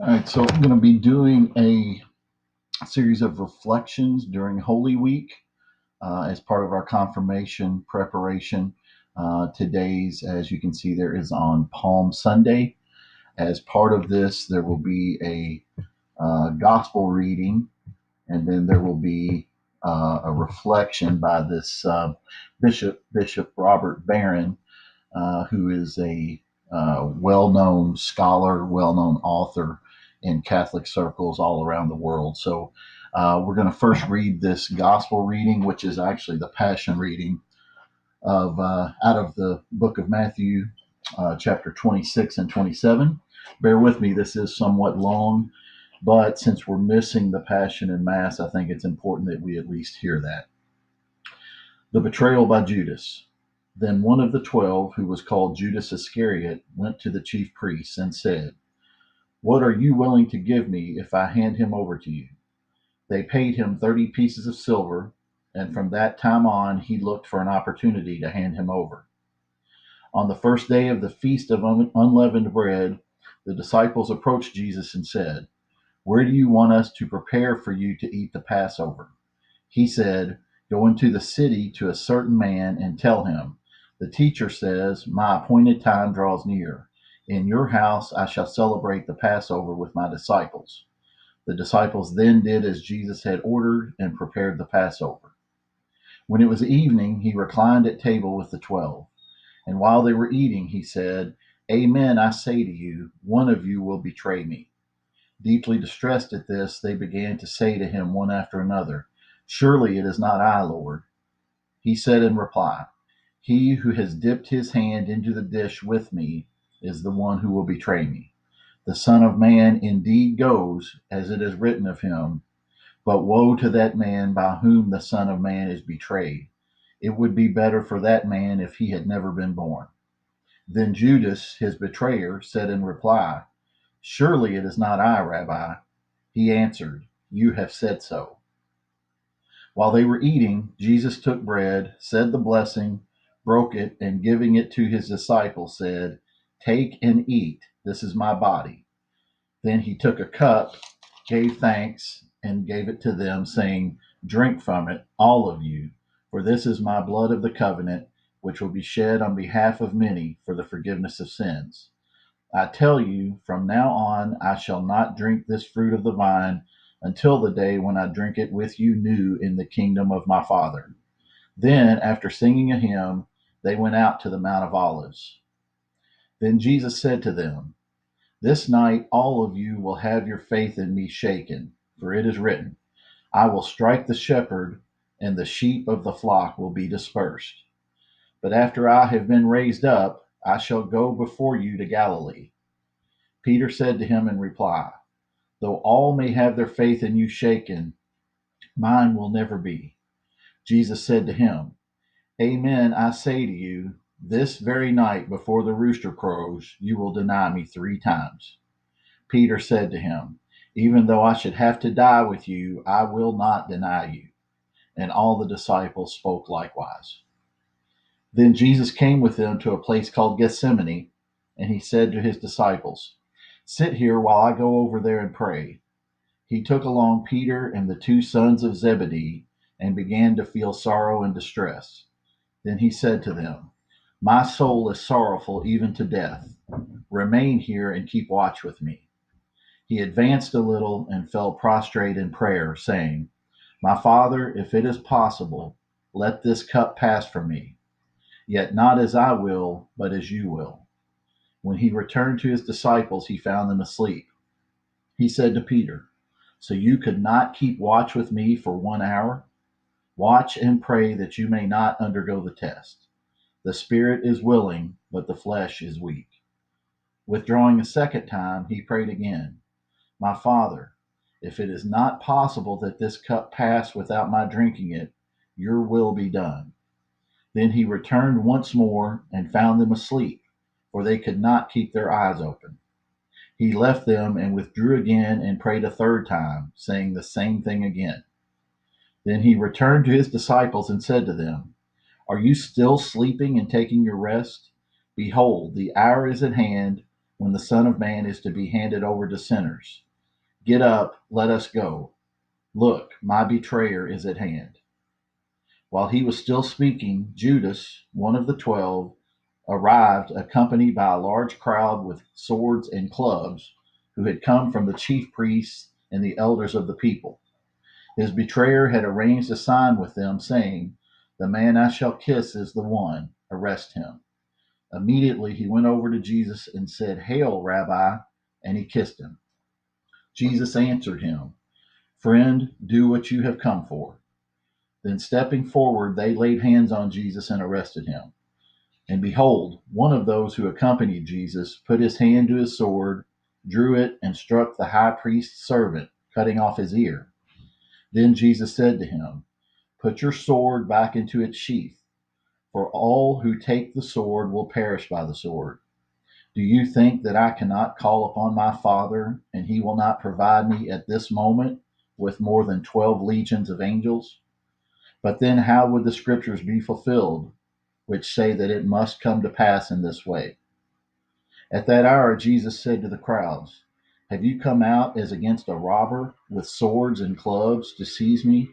All right, so I'm going to be doing a series of reflections during Holy Week as part of our confirmation preparation. Today's, as you can see, there is on Palm Sunday. As part of this, there will be a gospel reading, and then there will be a reflection by this Bishop Robert Barron, who is a well-known scholar, well-known author in Catholic circles all around the world. So we're going to first read this gospel reading, which is actually the Passion reading of out of the book of Matthew, chapter 26 and 27. Bear with me; this is somewhat long, but since we're missing the Passion in Mass, I think it's important that we at least hear that. The betrayal by Judas. Then one of the 12, who was called Judas Iscariot, went to the chief priests and said, "What are you willing to give me if I hand him over to you?" They paid him 30 pieces of silver, and from that time on he looked for an opportunity to hand him over. On the first day of the feast of unleavened bread, the disciples approached Jesus and said, "Where do you want us to prepare for you to eat the Passover?" He said, "Go into the city to a certain man and tell him, 'The teacher says, my appointed time draws near. In your house I shall celebrate the Passover with my disciples.'" The disciples then did as Jesus had ordered and prepared the Passover. When it was evening, he reclined at table with the 12. And while they were eating, he said, "Amen, I say to you, one of you will betray me." Deeply distressed at this, they began to say to him one after another, "Surely it is not I, Lord." He said in reply, "He who has dipped his hand into the dish with me is the one who will betray me. The Son of Man indeed goes, as it is written of him, but woe to that man by whom the Son of Man is betrayed. It would be better for that man if he had never been born." Then Judas, his betrayer, said in reply, "Surely it is not I, Rabbi." He answered, "You have said so." While they were eating, Jesus took bread, said the blessing, broke it, and giving it to his disciples, said, "Take and eat. This is my body." Then he took a cup, gave thanks, and gave it to them, saying, "Drink from it, all of you, for this is my blood of the covenant, which will be shed on behalf of many for the forgiveness of sins. I tell you, from now on I shall not drink this fruit of the vine until the day when I drink it with you new in the kingdom of my Father." Then, after singing a hymn, they went out to the Mount of Olives. Then Jesus said to them, "This night all of you will have your faith in me shaken, for it is written, 'I will strike the shepherd, and the sheep of the flock will be dispersed.' But after I have been raised up, I shall go before you to Galilee." Peter said to him in reply, "Though all may have their faith in you shaken, mine will never be." Jesus said to him, "Amen, I say to you, this very night before the rooster crows, you will deny me 3 times." Peter said to him, "Even though I should have to die with you, I will not deny you." And all the disciples spoke likewise. Then Jesus came with them to a place called Gethsemane, and he said to his disciples, "Sit here while I go over there and pray." He took along Peter and the 2 sons of Zebedee and began to feel sorrow and distress. Then he said to them, "My soul is sorrowful even to death. Remain here and keep watch with me." He advanced a little and fell prostrate in prayer, saying, "My Father, if it is possible, let this cup pass from me. Yet not as I will, but as you will." When he returned to his disciples, he found them asleep. He said to Peter, "So you could not keep watch with me for 1 hour? Watch and pray that you may not undergo the test. The spirit is willing, but the flesh is weak." Withdrawing a second time, he prayed again, "My Father, if it is not possible that this cup pass without my drinking it, your will be done." Then he returned once more and found them asleep, for they could not keep their eyes open. He left them and withdrew again and prayed a third time, saying the same thing again. Then he returned to his disciples and said to them, "Are you still sleeping and taking your rest? Behold, the hour is at hand, when the Son of Man is to be handed over to sinners. Get up, let us go. Look, my betrayer is at hand." While he was still speaking, Judas, one of the 12, arrived accompanied by a large crowd with swords and clubs, who had come from the chief priests and the elders of the people. His betrayer had arranged a sign with them, saying, "The man I shall kiss is the one. Arrest him." Immediately he went over to Jesus and said, "Hail, Rabbi," and he kissed him. Jesus answered him, "Friend, do what you have come for." Then stepping forward, they laid hands on Jesus and arrested him. And behold, one of those who accompanied Jesus put his hand to his sword, drew it, and struck the high priest's servant, cutting off his ear. Then Jesus said to him, "Put your sword back into its sheath, for all who take the sword will perish by the sword. Do you think that I cannot call upon my Father, and he will not provide me at this moment with more than 12 legions of angels? But then how would the scriptures be fulfilled, which say that it must come to pass in this way?" At that hour Jesus said to the crowds, "Have you come out as against a robber with swords and clubs to seize me?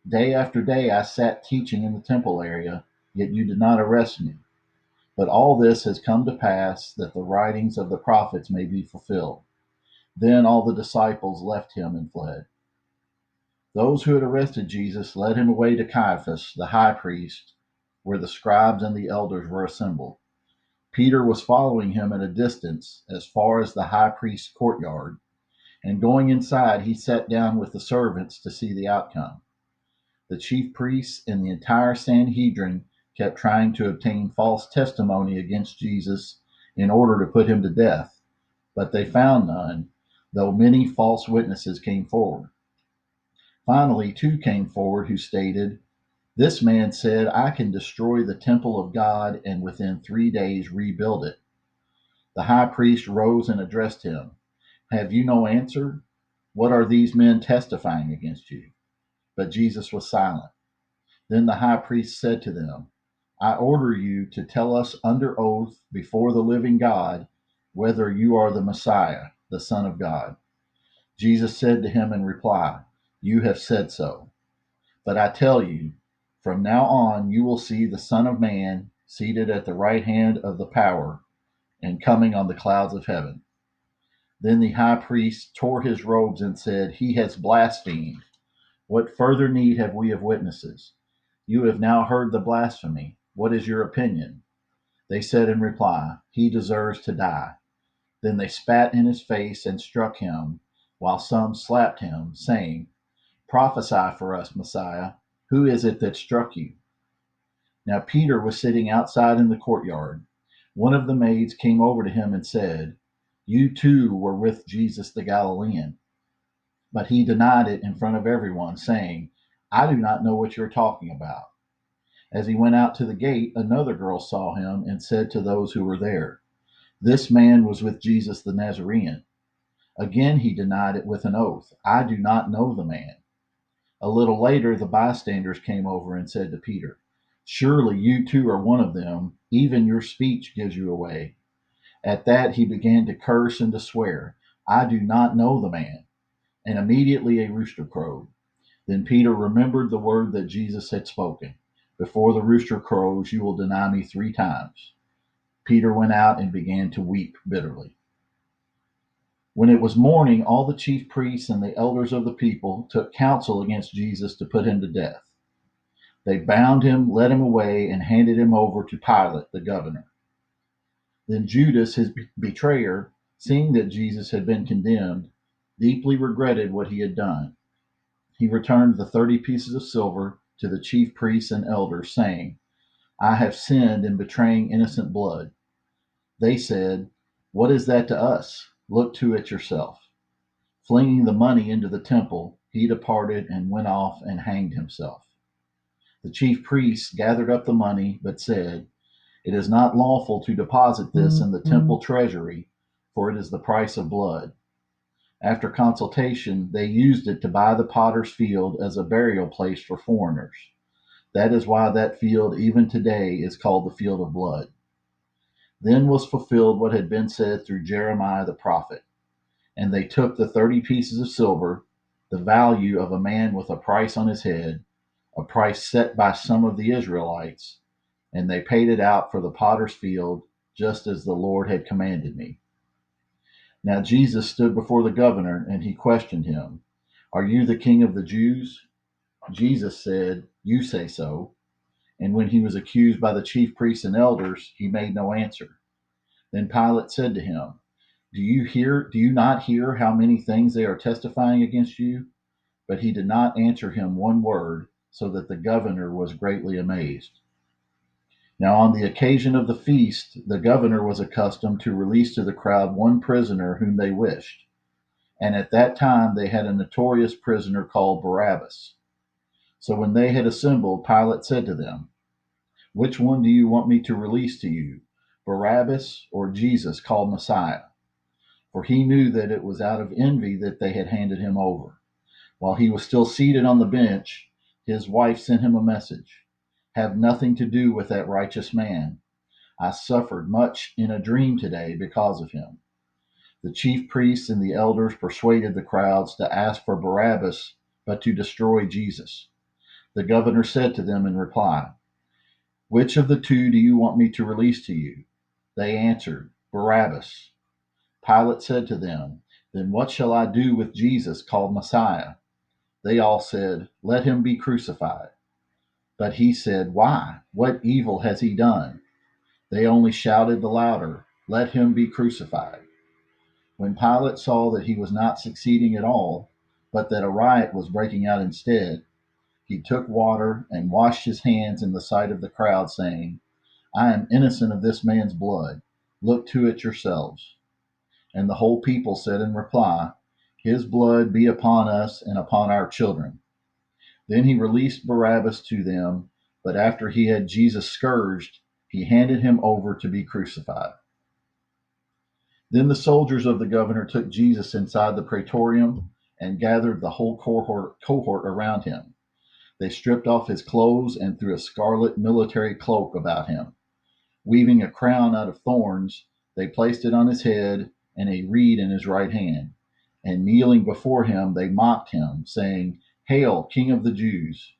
Day after day I sat teaching in the temple area, yet you did not arrest me. But all this has come to pass that the writings of the prophets may be fulfilled." Then all the disciples left him and fled. Those who had arrested Jesus led him away to Caiaphas, the high priest, where the scribes and the elders were assembled. Peter was following him at a distance as far as the high priest's courtyard, and going inside, he sat down with the servants to see the outcome. The chief priests and the entire Sanhedrin kept trying to obtain false testimony against Jesus in order to put him to death, but they found none, though many false witnesses came forward. Finally, two came forward who stated, "This man said, 'I can destroy the temple of God and within 3 days rebuild it.'" The high priest rose and addressed him. "Have you no answer? What are these men testifying against you?" But Jesus was silent. Then the high priest said to them, "I order you to tell us under oath before the living God whether you are the Messiah, the Son of God." Jesus said to him in reply, "You have said so. But I tell you, from now on you will see the Son of Man seated at the right hand of the power and coming on the clouds of heaven." Then the high priest tore his robes and said, "He has blasphemed. What further need have we of witnesses? You have now heard the blasphemy. What is your opinion?" They said in reply, "He deserves to die." Then they spat in his face and struck him, while some slapped him, saying, "Prophesy for us, Messiah. Who is it that struck you?" Now Peter was sitting outside in the courtyard. One of the maids came over to him and said, "You too were with Jesus the Galilean." But he denied it in front of everyone, saying, "I do not know what you're talking about." As he went out to the gate, another girl saw him and said to those who were there, "This man was with Jesus the Nazarene." Again he denied it with an oath, "I do not know the man." A little later, the bystanders came over and said to Peter, "Surely you too are one of them. Even your speech gives you away." At that he began to curse and to swear, "I do not know the man." And immediately a rooster crowed. Then Peter remembered the word that Jesus had spoken, "Before the rooster crows, you will deny me 3 times." Peter went out and began to weep bitterly. When it was morning, all the chief priests and the elders of the people took counsel against Jesus to put him to death. They bound him, led him away, and handed him over to Pilate, the governor. Then Judas, his betrayer, seeing that Jesus had been condemned, deeply regretted what he had done. He returned the 30 pieces of silver to the chief priests and elders, saying, "I have sinned in betraying innocent blood." They said, "What is that to us? Look to it yourself." Flinging the money into the temple, he departed and went off and hanged himself. The chief priests gathered up the money, but said, "It is not lawful to deposit this in the temple treasury, for it is the price of blood." After consultation, they used it to buy the potter's field as a burial place for foreigners. That is why that field even today is called the Field of Blood. Then was fulfilled what had been said through Jeremiah the prophet. And they took the 30 pieces of silver, the value of a man with a price on his head, a price set by some of the Israelites, and they paid it out for the potter's field, just as the Lord had commanded me. Now Jesus stood before the governor, and he questioned him, Are you the king of the Jews? Jesus said, You say so. And when he was accused by the chief priests and elders, he made no answer. Then Pilate said to him, Do you not hear how many things they are testifying against you? But he did not answer him one word, so that the governor was greatly amazed. Now on the occasion of the feast, the governor was accustomed to release to the crowd one prisoner whom they wished. And at that time they had a notorious prisoner called Barabbas. So when they had assembled, Pilate said to them, Which one do you want me to release to you, Barabbas or Jesus called Messiah? For he knew that it was out of envy that they had handed him over. While he was still seated on the bench, his wife sent him a message. Have nothing to do with that righteous man. I suffered much in a dream today because of him. The chief priests and the elders persuaded the crowds to ask for Barabbas, but to destroy Jesus. The governor said to them in reply, Which of the two do you want me to release to you? They answered, Barabbas. Pilate said to them, Then what shall I do with Jesus called Messiah? They all said, Let him be crucified. But he said, Why? What evil has he done? They only shouted the louder, Let him be crucified. When Pilate saw that he was not succeeding at all, but that a riot was breaking out instead, he took water and washed his hands in the sight of the crowd, saying, I am innocent of this man's blood. Look to it yourselves. And the whole people said in reply, His blood be upon us and upon our children. Then he released Barabbas to them, but after he had Jesus scourged, he handed him over to be crucified. Then the soldiers of the governor took Jesus inside the praetorium and gathered the whole cohort around him. They stripped off his clothes and threw a scarlet military cloak about him. Weaving a crown out of thorns, they placed it on his head and a reed in his right hand. And kneeling before him, they mocked him, saying, Hail, King of the Jews!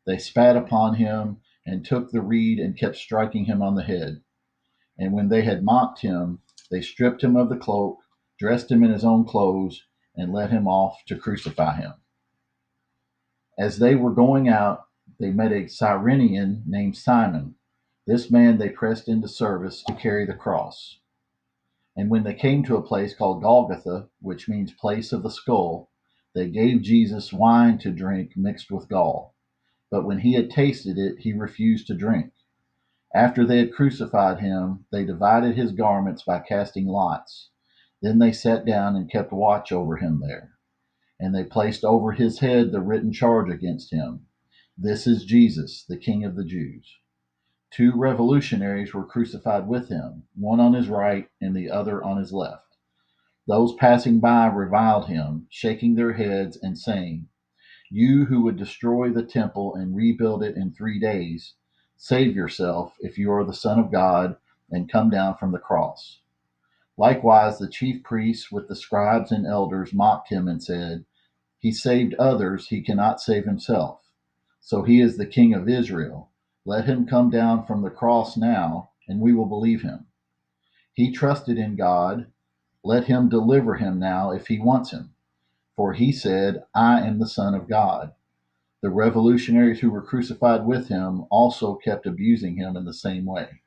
They spat upon him and took the reed and kept striking him on the head. And when they had mocked him, they stripped him of the cloak, dressed him in his own clothes, and led him off to crucify him. As they were going out, they met a Cyrenian named Simon. This man they pressed into service to carry the cross. And when they came to a place called Golgotha, which means place of the skull, they gave Jesus wine to drink mixed with gall. But when he had tasted it, he refused to drink. After they had crucified him, they divided his garments by casting lots. Then they sat down and kept watch over him there. And they placed over his head the written charge against him. This is Jesus, the King of the Jews. Two revolutionaries were crucified with him, one on his right and the other on his left. Those passing by reviled him, shaking their heads and saying, You who would destroy the temple and rebuild it in 3 days, save yourself if you are the Son of God and come down from the cross. Likewise, the chief priests with the scribes and elders mocked him and said, He saved others, he cannot save himself. So he is the King of Israel. Let him come down from the cross now, and we will believe him. He trusted in God. Let him deliver him now if he wants him. For he said, I am the Son of God. The revolutionaries who were crucified with him also kept abusing him in the same way.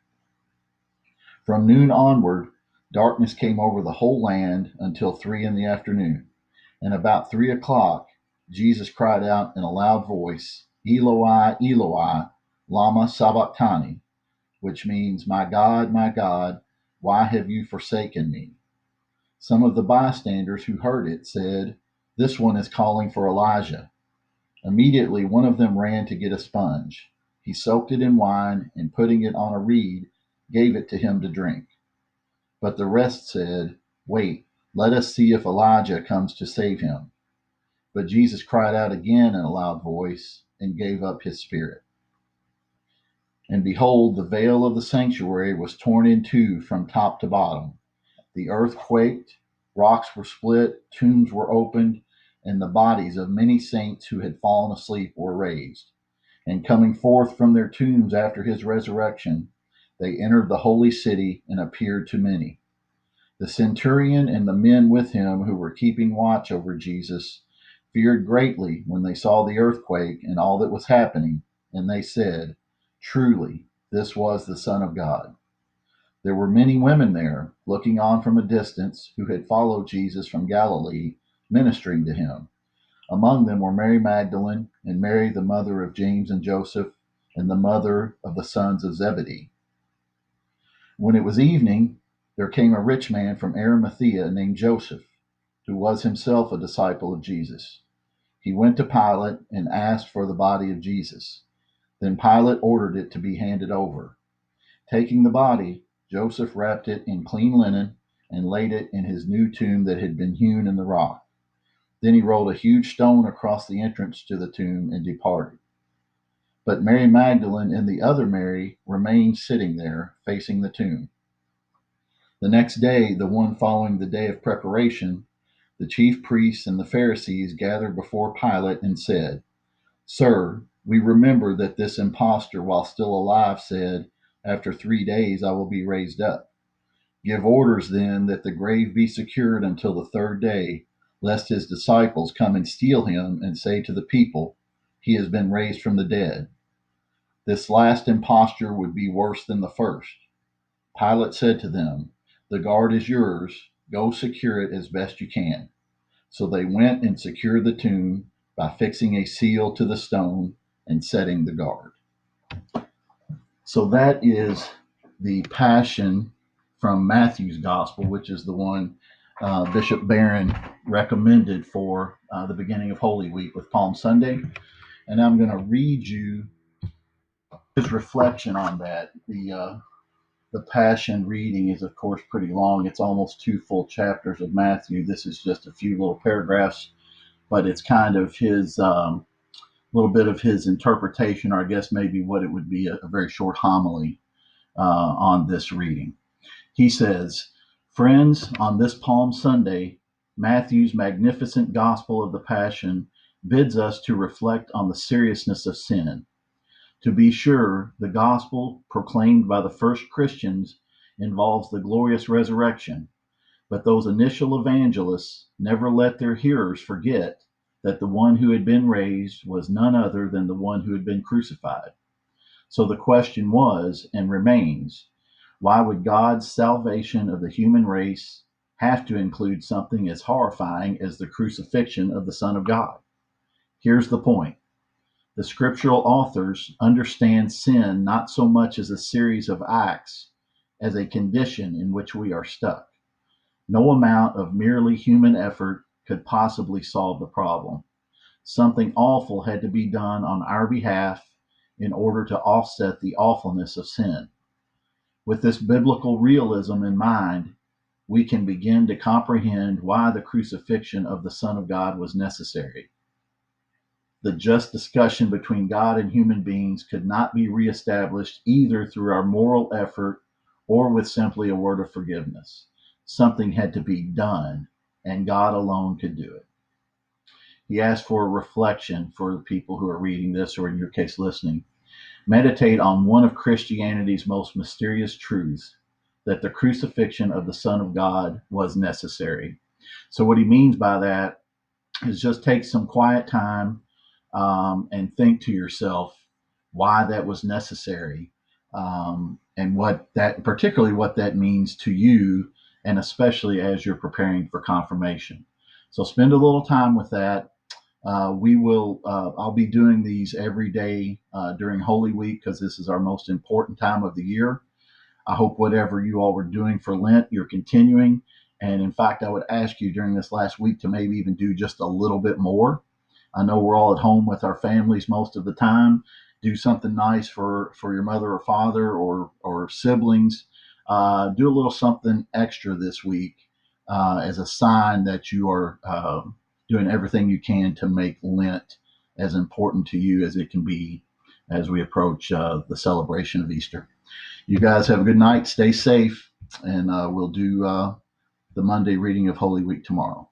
From noon onward, darkness came over the whole land until 3 in the afternoon. And about 3 o'clock, Jesus cried out in a loud voice, Eloi, Eloi, lama sabachthani, which means, my God, why have you forsaken me? Some of the bystanders who heard it said, This one is calling for Elijah. Immediately one of them ran to get a sponge. He soaked it in wine and putting it on a reed, gave it to him to drink. But the rest said, Wait, let us see if Elijah comes to save him. But Jesus cried out again in a loud voice and gave up his spirit. And behold, the veil of the sanctuary was torn in two from top to bottom. The earth quaked, rocks were split, tombs were opened, and the bodies of many saints who had fallen asleep were raised. And coming forth from their tombs after his resurrection, they entered the holy city and appeared to many. The centurion and the men with him who were keeping watch over Jesus feared greatly when they saw the earthquake and all that was happening, and they said, "Truly, this was the Son of God." There were many women there, looking on from a distance, who had followed Jesus from Galilee, ministering to him. Among them were Mary Magdalene, and Mary, the mother of James and Joseph, and the mother of the sons of Zebedee. When it was evening, there came a rich man from Arimathea named Joseph, who was himself a disciple of Jesus. He went to Pilate and asked for the body of Jesus. Then Pilate ordered it to be handed over. Taking the body, Joseph wrapped it in clean linen and laid it in his new tomb that had been hewn in the rock. Then he rolled a huge stone across the entrance to the tomb and departed. But Mary Magdalene and the other Mary remained sitting there, facing the tomb. The next day, the one following the day of preparation, the chief priests and the Pharisees gathered before Pilate and said, "Sir, we remember that this impostor, while still alive, said, 'After 3 days I will be raised up.' Give orders then that the grave be secured until the third day, lest his disciples come and steal him and say to the people, 'He has been raised from the dead.' This last imposture would be worse than the first." Pilate said to them, "The guard is yours. Go secure it as best you can." So they went and secured the tomb by fixing a seal to the stone and setting the guard. So that is the Passion from Matthew's Gospel, which is the one Bishop Barron recommended for the beginning of Holy Week with Palm Sunday. And I'm going to read you his reflection on that. The Passion reading is, of course, pretty long. It's almost 2 full chapters of Matthew. This is just a few little paragraphs, but it's kind of his little bit of his interpretation, or I guess maybe what it would be a very short homily on this reading. He says, "Friends, on this Palm Sunday, Matthew's magnificent Gospel of the Passion bids us to reflect on the seriousness of sin. To be sure, the gospel proclaimed by the first Christians involves the glorious resurrection, but those initial evangelists never let their hearers forget that the one who had been raised was none other than the one who had been crucified. So the question was, and remains, why would God's salvation of the human race have to include something as horrifying as the crucifixion of the Son of God? Here's the point. The scriptural authors understand sin not so much as a series of acts as a condition in which we are stuck. No amount of merely human effort could possibly solve the problem. Something awful had to be done on our behalf in order to offset the awfulness of sin. With this biblical realism in mind, we can begin to comprehend why the crucifixion of the Son of God was necessary. The just discussion between God and human beings could not be reestablished either through our moral effort or with simply a word of forgiveness. Something had to be done, and God alone could do it. He asked for a reflection for the people who are reading this, or in your case, listening. Meditate on one of Christianity's most mysterious truths, that the crucifixion of the Son of God was necessary. So, what he means by that is just take some quiet time and think to yourself why that was necessary, and particularly what that means to you, and especially as you're preparing for confirmation. So spend a little time with that. I'll be doing these every day during Holy Week because this is our most important time of the year. I hope whatever you all were doing for Lent, you're continuing. And in fact, I would ask you during this last week to maybe even do just a little bit more. I know we're all at home with our families most of the time. Do something nice for your mother or father or siblings. Do a little something extra this week as a sign that you are doing everything you can to make Lent as important to you as it can be as we approach the celebration of Easter. You guys have a good night. Stay safe, and we'll do the Monday reading of Holy Week tomorrow.